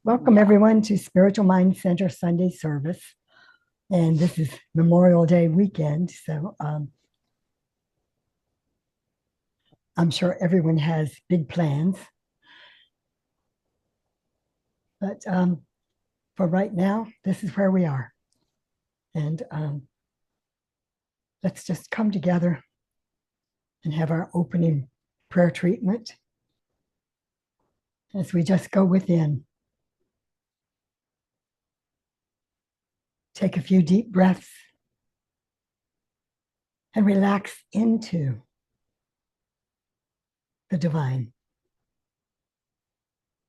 Welcome everyone to Spiritual Mind Center Sunday service. And this is Memorial Day weekend. So I'm sure everyone has big plans. But for right now, this is where we are. And let's just come together and have our opening prayer treatment as we just go within. Take a few deep breaths and relax into the divine,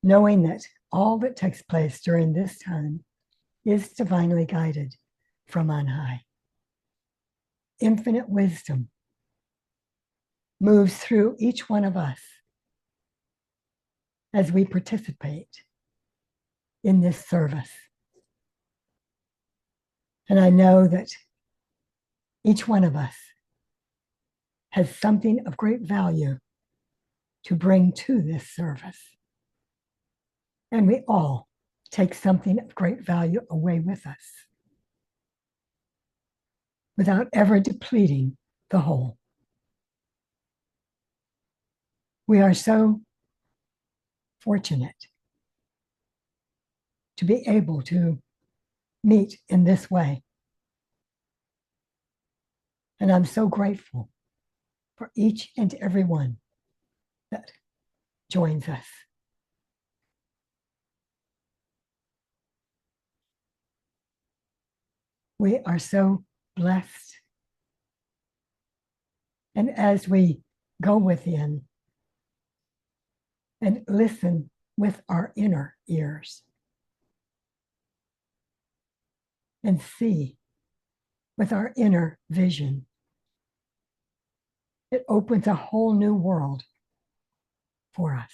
knowing that all that takes place during this time is divinely guided from on high. Infinite wisdom moves through each one of us as we participate in this service. And I know that each one of us has something of great value to bring to this service. And we all take something of great value away with us without ever depleting the whole. We are so fortunate to be able to meet in this way. And I'm so grateful for each and every one that joins us. We are so blessed. And as we go within and listen with our inner ears and see with our inner vision, it opens a whole new world for us.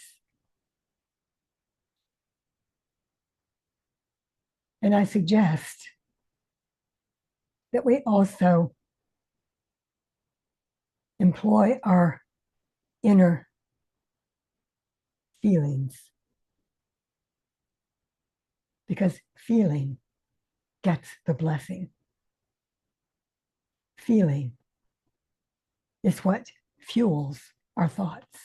And I suggest that we also employ our inner feelings, because feeling gets the blessing. Feeling is what fuels our thoughts.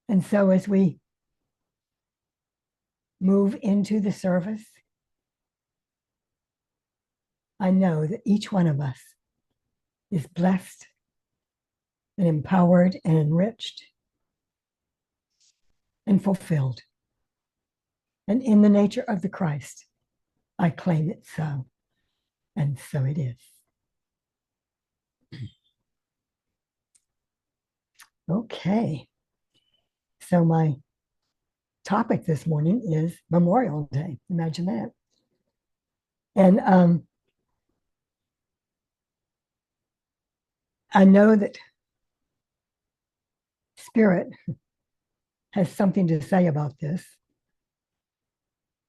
And so as we move into the service, I know that each one of us is blessed and empowered and enriched and fulfilled. And in the nature of the Christ, I claim it so, and so it is. Okay, so my topic this morning is Memorial Day. Imagine that. And I know that Spirit has something to say about this,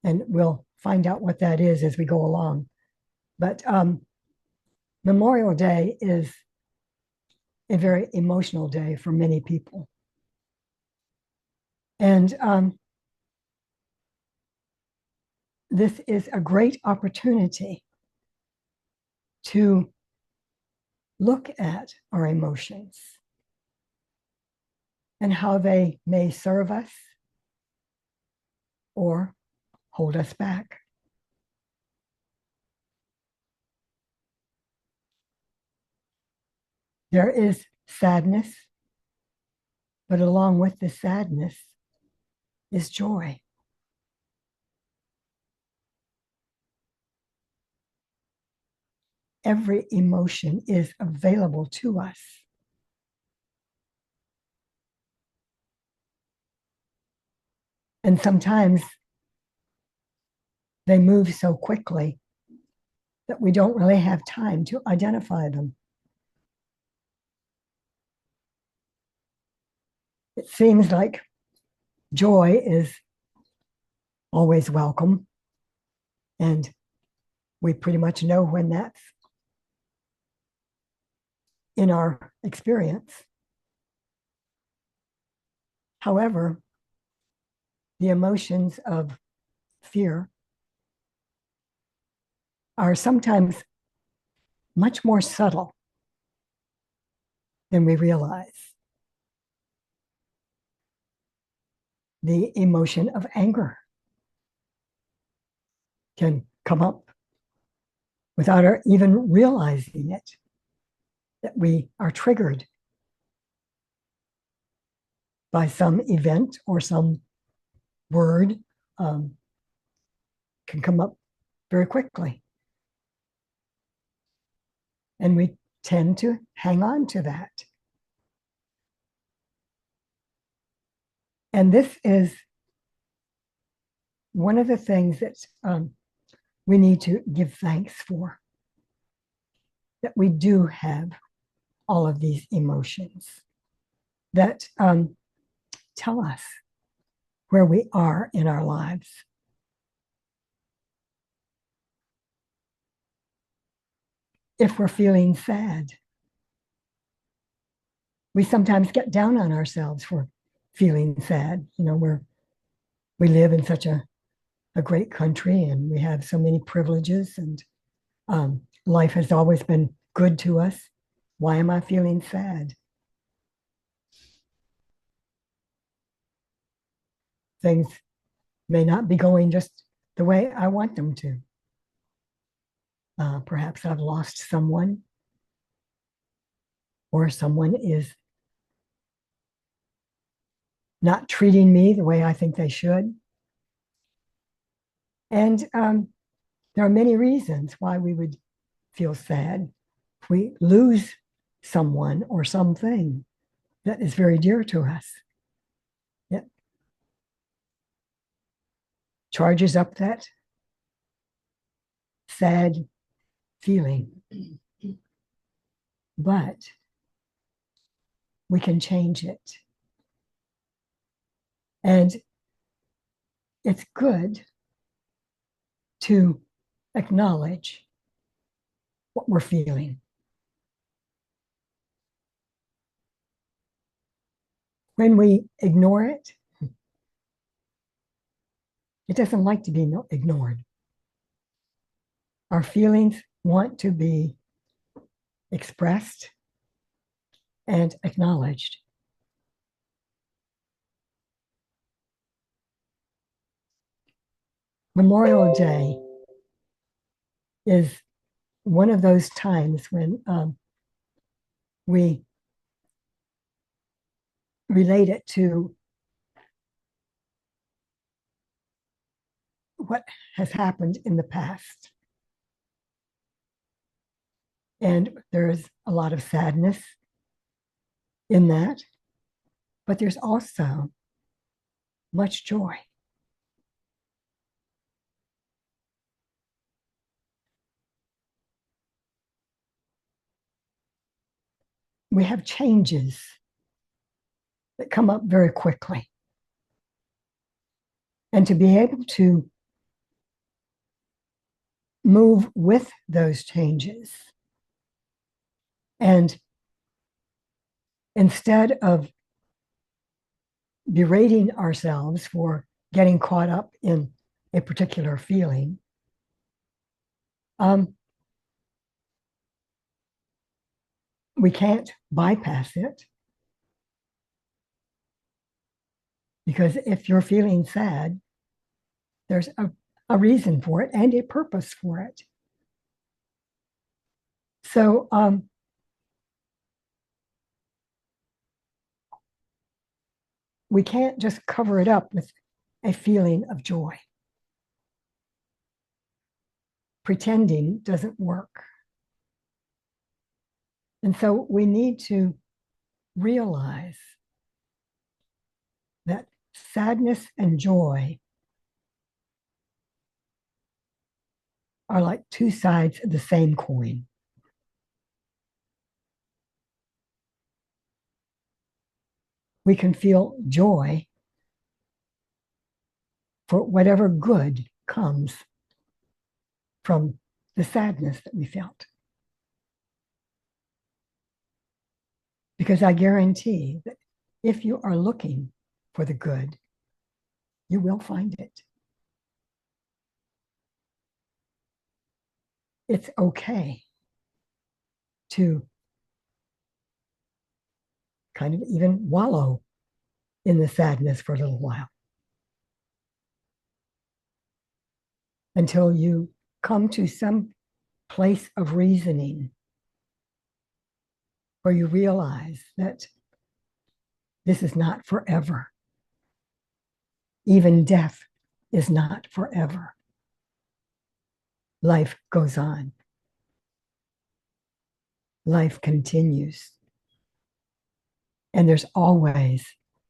and we'll find out what that is as we go along. But Memorial Day is a very emotional day for many people. And this is a great opportunity to look at our emotions and how they may serve us or hold us back. There is sadness, but along with the sadness is joy. Every emotion is available to us. And sometimes they move so quickly that we don't really have time to identify them. It seems like joy is always welcome, and we pretty much know when that's in our experience. However, the emotions of fear are sometimes much more subtle than we realize. The emotion of anger can come up without our even realizing it, that we are triggered by some event or some word, can come up very quickly. And we tend to hang on to that. And this is one of the things that we need to give thanks for, that we do have all of these emotions that tell us where we are in our lives. If we're feeling sad, we sometimes get down on ourselves for feeling sad. You know, we live in such a great country and we have so many privileges, and life has always been good to us. Why am I feeling sad? Things may not be going just the way I want them to. Perhaps I've lost someone, or someone is not treating me the way I think they should. And there are many reasons why we would feel sad. If we lose someone or something that is very dear to us, it charges up that sad feeling. But we can change it. And it's good to acknowledge what we're feeling. When we ignore it, it doesn't like to be ignored. Our feelings want to be expressed and acknowledged. Memorial Day is one of those times when we relate it to what has happened in the past. And there's a lot of sadness in that, but there's also much joy. We have changes that come up very quickly. And to be able to move with those changes, and instead of berating ourselves for getting caught up in a particular feeling, we can't bypass it. Because if you're feeling sad, there's a reason for it and a purpose for it. So we can't just cover it up with a feeling of joy. Pretending doesn't work. And so we need to realize that sadness and joy are like two sides of the same coin. We can feel joy for whatever good comes from the sadness that we felt. Because I guarantee that if you are looking for the good, you will find it. It's okay to kind of even wallow in the sadness for a little while until you come to some place of reasoning where you realize that this is not forever. Even death is not forever. Life goes on. Life continues. And there's always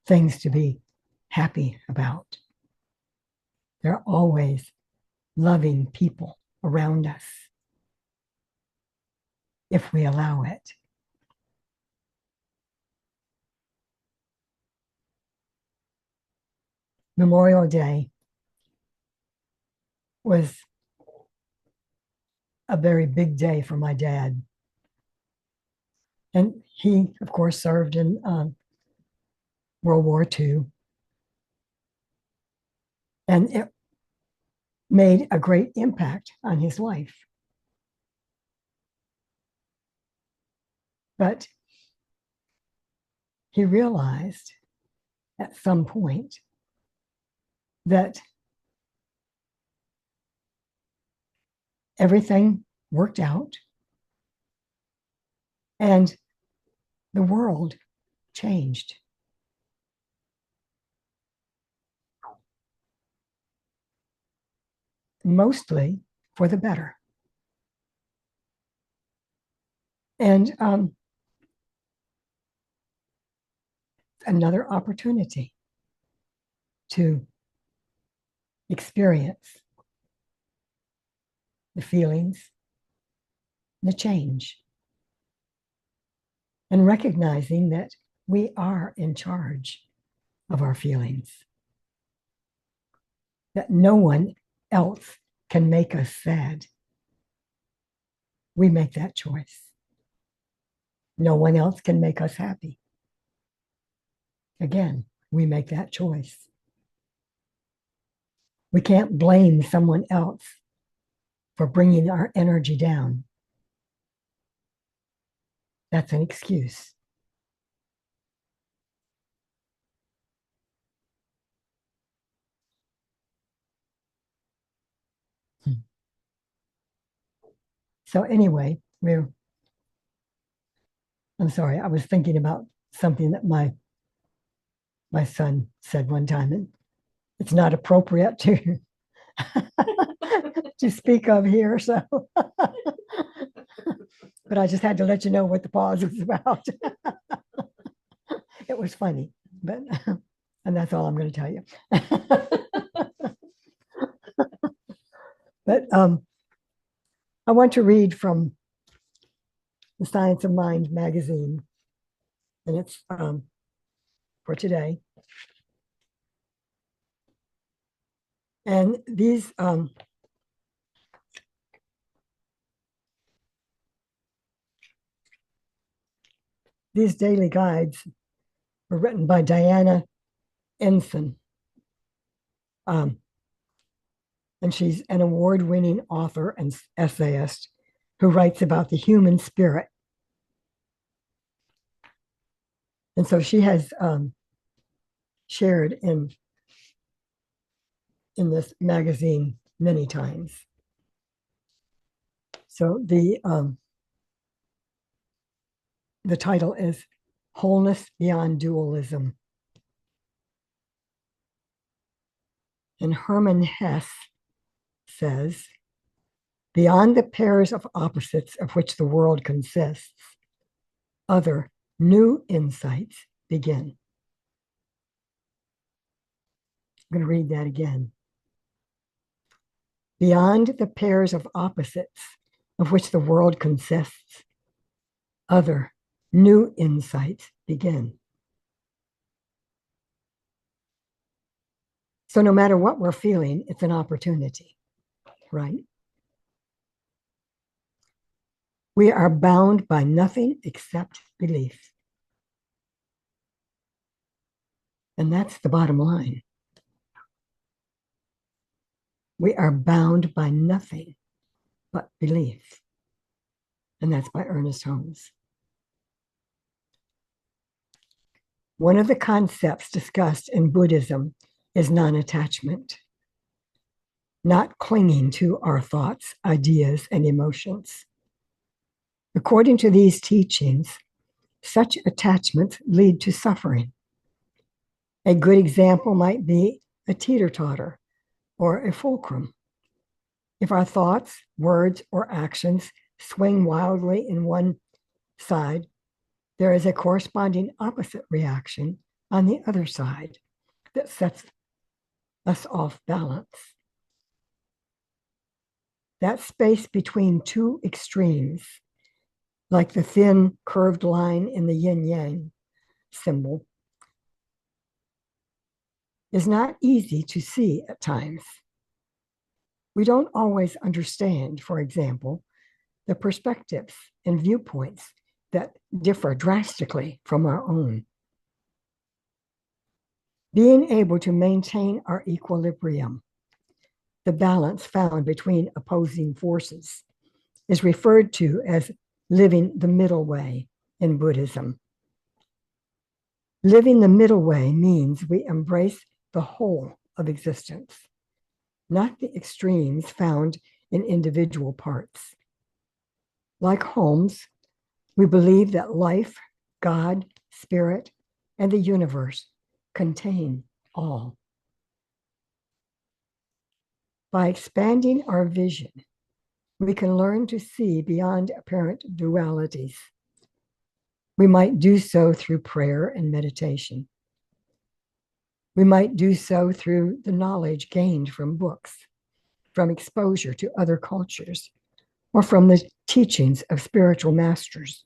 things to be happy about. There are always loving people around us if we allow it. Memorial Day was a very big day for my dad. And he, of course, served in World War II. And it made a great impact on his life. But he realized at some point that everything worked out and the world changed. Mostly for the better. And another opportunity to experience the feelings, the change, and recognizing that we are in charge of our feelings, that no one else can make us sad. We make that choice. No one else can make us happy. Again, we make that choice. We can't blame someone else for bringing our energy down. That's an excuse. So anyway, I'm sorry, I was thinking about something that my son said one time, and it's not appropriate to to speak of here. So, but I just had to let you know what the pause was about. It was funny, but and that's all I'm going to tell you. But I want to read from the Science of Mind magazine, and it's for today. And these daily guides were written by Diana Ensign. And she's an award-winning author and essayist who writes about the human spirit. And so she has shared in this magazine many times. So the title is Wholeness Beyond Dualism. And Hermann Hesse says, beyond the pairs of opposites of which the world consists, other new insights begin. I'm going to read that again. Beyond the pairs of opposites of which the world consists, other new insights begin. So no matter what we're feeling, it's an opportunity, right? We are bound by nothing except belief. And that's the bottom line. We are bound by nothing but belief. And that's by Ernest Holmes. One of the concepts discussed in Buddhism is non-attachment, not clinging to our thoughts, ideas, and emotions. According to these teachings, such attachments lead to suffering. A good example might be a teeter-totter or a fulcrum. If our thoughts, words, or actions swing wildly in one side, there is a corresponding opposite reaction on the other side that sets us off balance. That space between two extremes, like the thin curved line in the yin-yang symbol, is not easy to see at times. We don't always understand, for example, the perspectives and viewpoints that differ drastically from our own. Being able to maintain our equilibrium, the balance found between opposing forces, is referred to as living the middle way in Buddhism. Living the middle way means we embrace the whole of existence, not the extremes found in individual parts. Like Holmes, we believe that life, God, spirit, and the universe contain all. By expanding our vision, we can learn to see beyond apparent dualities. We might do so through prayer and meditation. We might do so through the knowledge gained from books, from exposure to other cultures, or from the teachings of spiritual masters.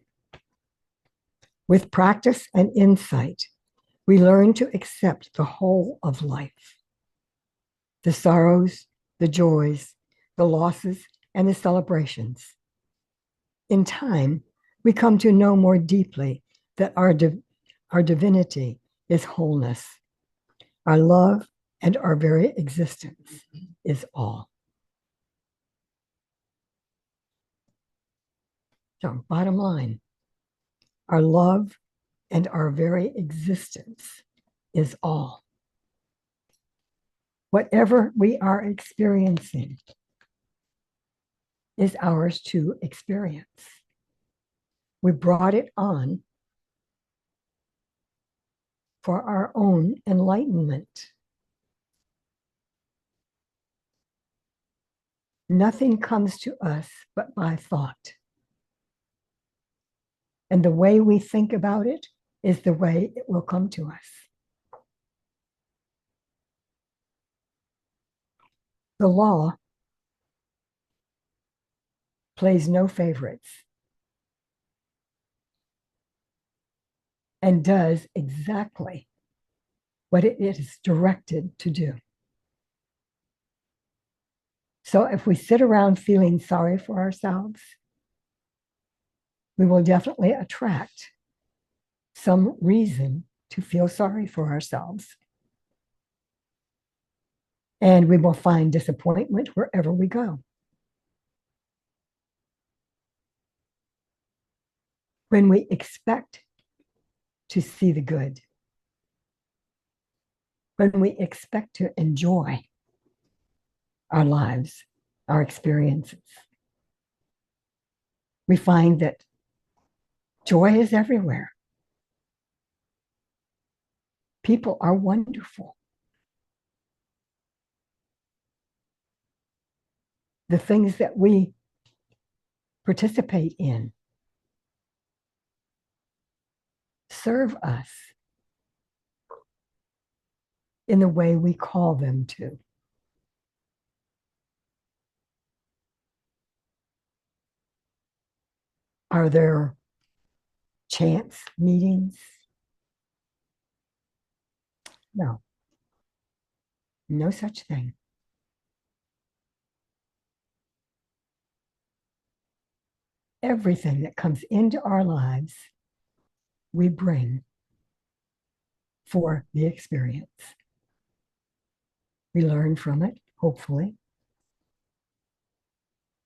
With practice and insight, we learn to accept the whole of life, the sorrows, the joys, the losses, and the celebrations. In time, we come to know more deeply that our divinity is wholeness. Our love and our very existence is all. So, bottom line, our love and our very existence is all. Whatever we are experiencing is ours to experience. We brought it on for our own enlightenment. Nothing comes to us but by thought. And the way we think about it is the way it will come to us. The law plays no favorites and does exactly what it is directed to do. So if we sit around feeling sorry for ourselves, we will definitely attract some reason to feel sorry for ourselves. And we will find disappointment wherever we go. When we expect to see the good, when we expect to enjoy our lives, our experiences, we find that joy is everywhere. People are wonderful. The things that we participate in serve us in the way we call them to. Are there chance meetings? No. No such thing. Everything that comes into our lives, we bring for the experience. We learn from it, hopefully,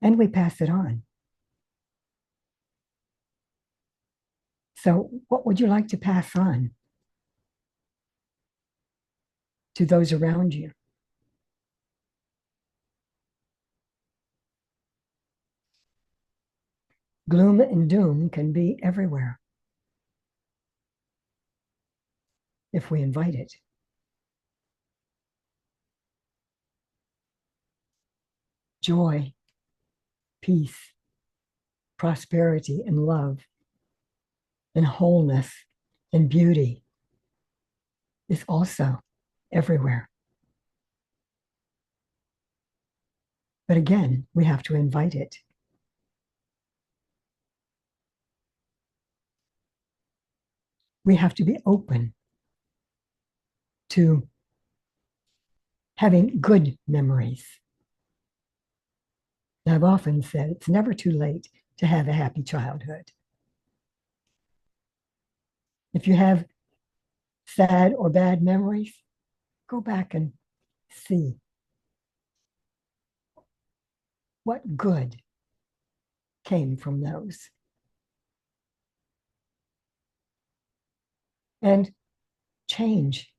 and we pass it on. So, what would you like to pass on to those around you? Gloom and doom can be everywhere if we invite it. Joy, peace, prosperity, and love, and wholeness and beauty is also everywhere. But again, we have to invite it. We have to be open to having good memories. And I've often said it's never too late to have a happy childhood. If you have sad or bad memories, go back and see what good came from those. And change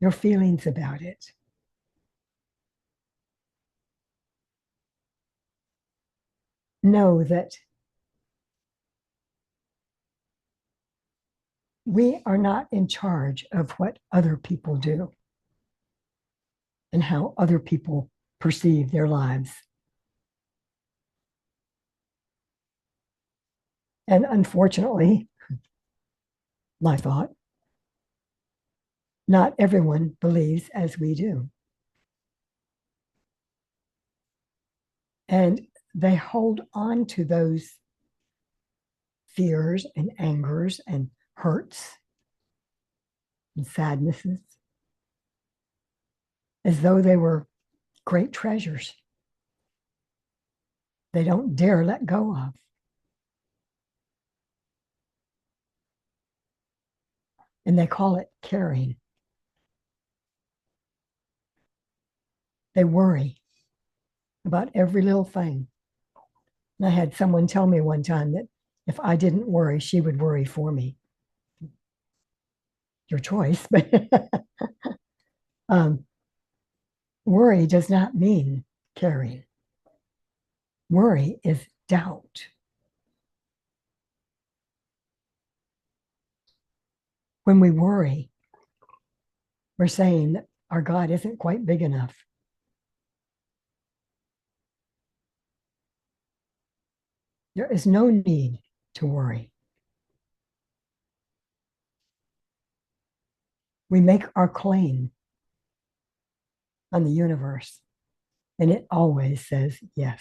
your feelings about it. Know that we are not in charge of what other people do and how other people perceive their lives. And unfortunately, my thought, not everyone believes as we do. And they hold on to those fears and angers and hurts and sadnesses as though they were great treasures they don't dare let go of. And they call it caring. They worry about every little thing. And I had someone tell me one time that if I didn't worry, she would worry for me. Your choice, but worry does not mean caring. Worry is doubt. When we worry, we're saying that our God isn't quite big enough. There is no need to worry. We make our claim on the universe, and it always says yes.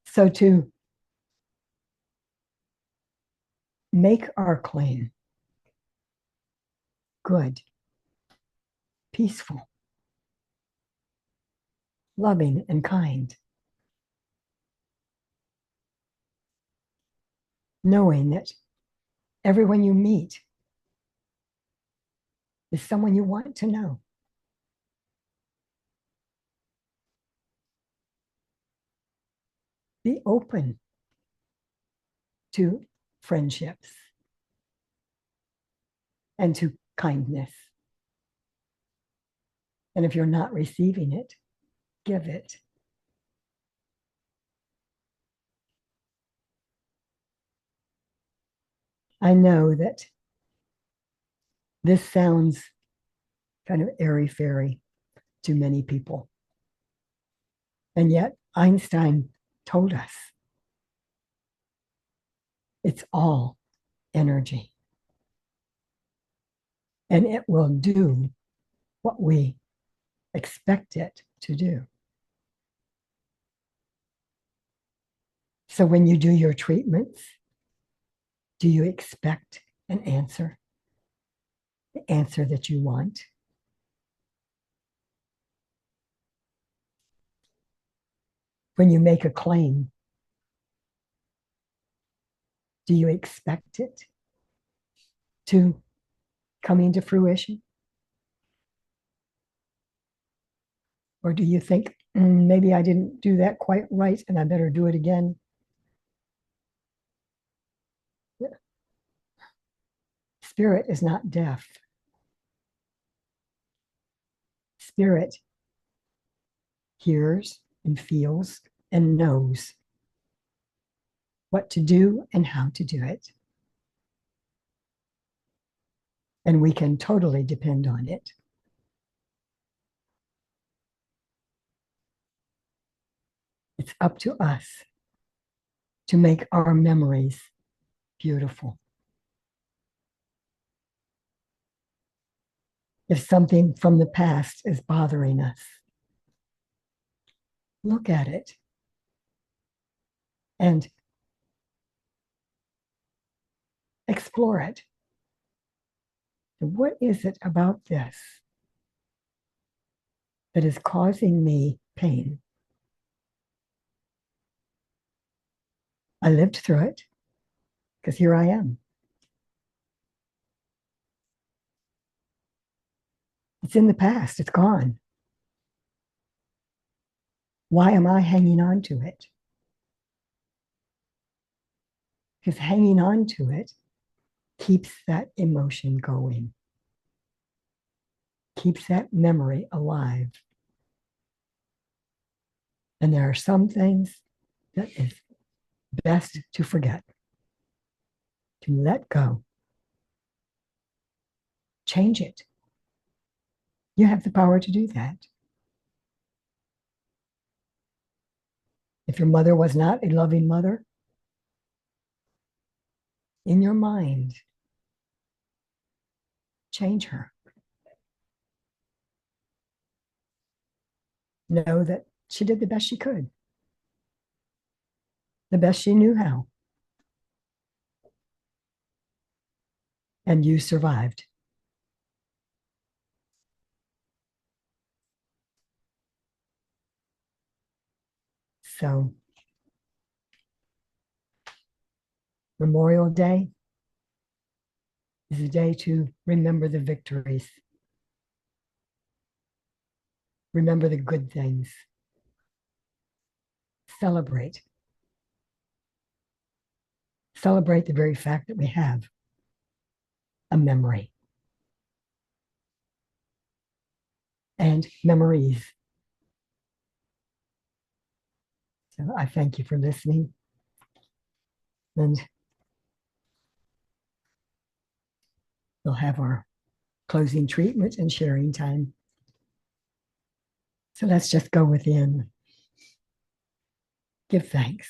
So to make our claim good, peaceful, loving, and kind, knowing that everyone you meet is someone you want to know. Be open to friendships and to kindness. And if you're not receiving it, give it. I know that this sounds kind of airy-fairy to many people. And yet Einstein told us it's all energy. And it will do what we expect it to do. So when you do your treatments, do you expect an answer? The answer that you want? When you make a claim, Do you expect it to come into fruition? Or do you think, maybe I didn't do that quite right and I better do it again? Spirit is not deaf. Spirit hears and feels and knows what to do and how to do it. And we can totally depend on it. It's up to us to make our memories beautiful. If something from the past is bothering us, look at it and explore it. What is it about this that is causing me pain? I lived through it because here I am. It's in the past, it's gone. Why am I hanging on to it? Because hanging on to it keeps that emotion going, keeps that memory alive. And there are some things that is best to forget, to let go, change it. You have the power to do that. If your mother was not a loving mother, in your mind, change her. Know that she did the best she could, the best she knew how. And you survived. So, Memorial Day is a day to remember the victories, remember the good things, celebrate. Celebrate the very fact that we have a memory and memories. So I thank you for listening. And we'll have our closing treatment and sharing time. So let's just go within. Give thanks.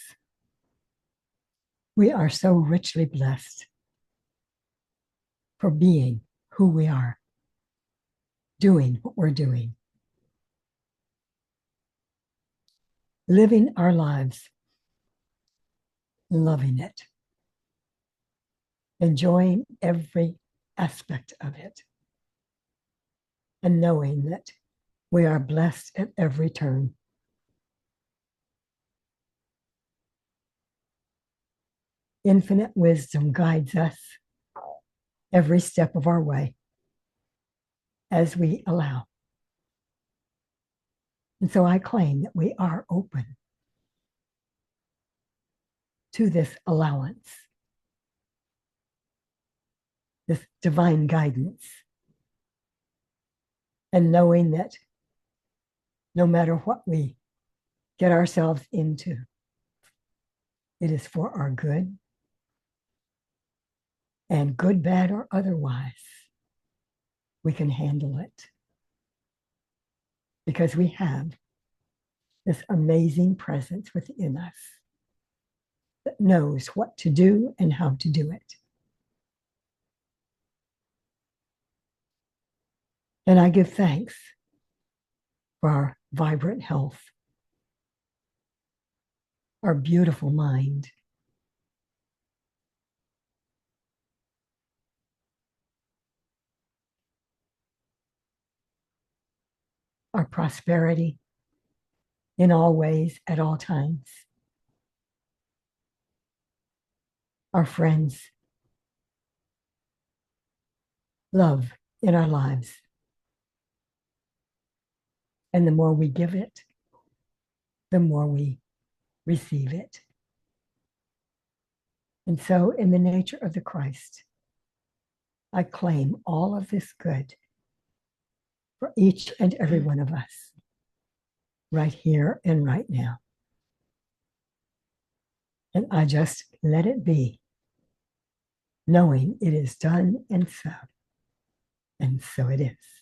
We are so richly blessed for being who we are, doing what we're doing, living our lives, loving it, enjoying every aspect of it, and knowing that we are blessed at every turn. Infinite wisdom guides us every step of our way as we allow. And so I claim that we are open to this allowance, this divine guidance, and knowing that no matter what we get ourselves into, it is for our good, and good, bad, or otherwise, we can handle it because we have this amazing presence within us that knows what to do and how to do it. And I give thanks for our vibrant health, our beautiful mind, our prosperity in all ways, at all times, our friends, love in our lives. And the more we give it, the more we receive it. And so, in the nature of the Christ, I claim all of this good for each and every one of us, right here and right now. And I just let it be, knowing it is done and so it is.